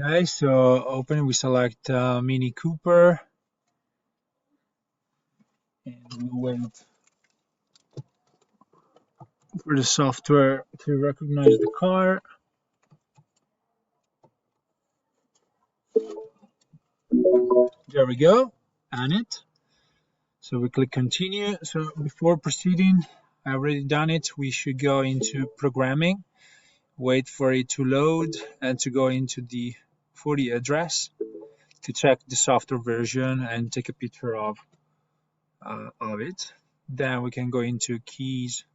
Okay, so open, we select Mini Cooper, and we'll wait for the software to recognize the car. There we go, on it. So we click continue. So before proceeding, I already done it. We should go into programming, wait for it to load, and to go into the address to check the software version and take a picture of it. Then we can go into keys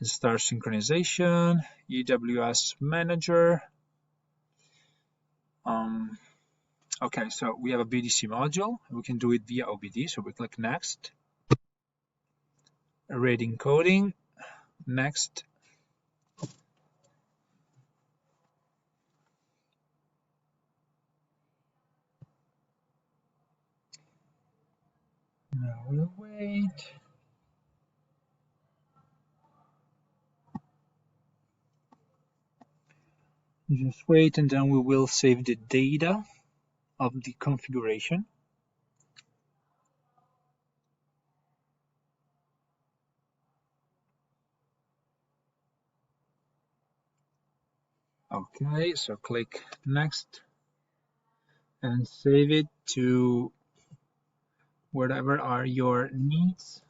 and start synchronization, EWS manager. Okay, so we have a BDC module. We can do it via OBD. So we click next. Rate encoding, next. Now we'll wait. Just wait, and then we will save the data of the configuration. Okay, so click next and save it to whatever are your needs.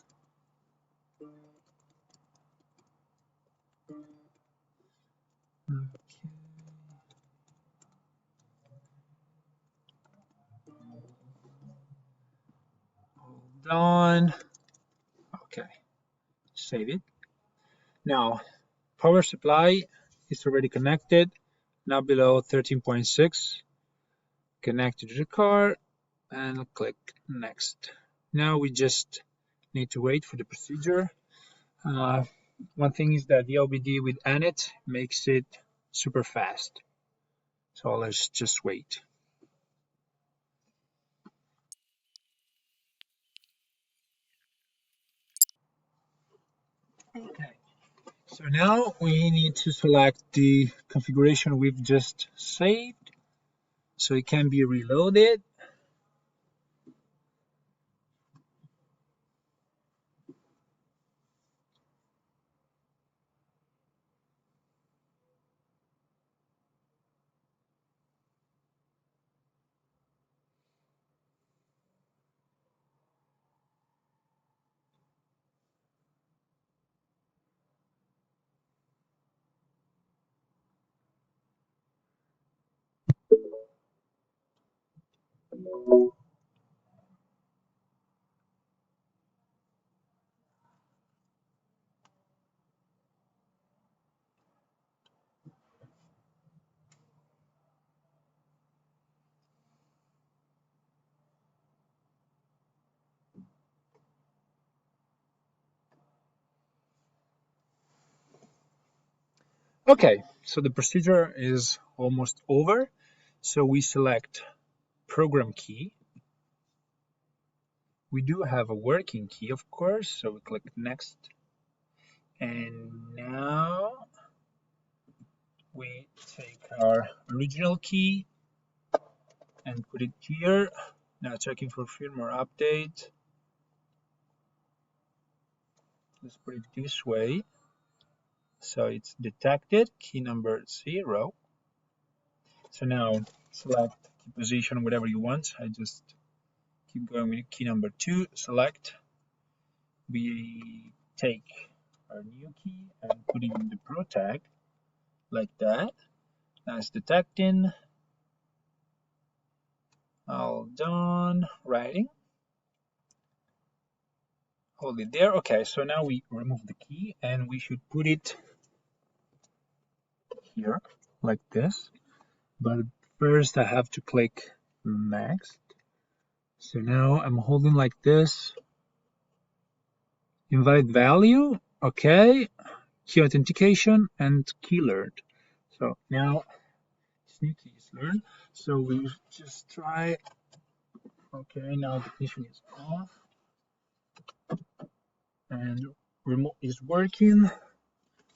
Okay. Hold on. Okay, save it. Now, power supply is already connected. Now below 13.6, connected to the car, and click next. Now we just need to wait for the procedure. One thing is that the OBD with ANIT makes it super fast. So let's just wait. Okay, so now we need to select the configuration we've just saved so it can be reloaded. Okay, so the procedure is almost over. So we select program key. We do have a working key, of course, so we click next. And now we take our original key and put it here. Now checking for firmware update. Let's put it this way. So it's detected, key number 0. So now select key position, whatever you want. I just keep going with key number 2, select. We take our new key and put it in the pro tag like that. Now it's detecting. All done. Writing. Hold it there. Okay, so now we remove the key and we should put it here like this. But first I have to click next. So now I'm holding like this. Invalid value. Okay. Key authentication and key learned. So now this new key is learned. So we just try. Okay, now the ignition is off. And remote is working.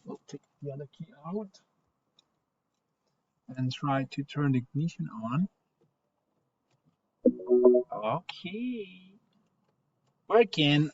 We'll take the other key out. and try to turn the ignition on. Okay. Working.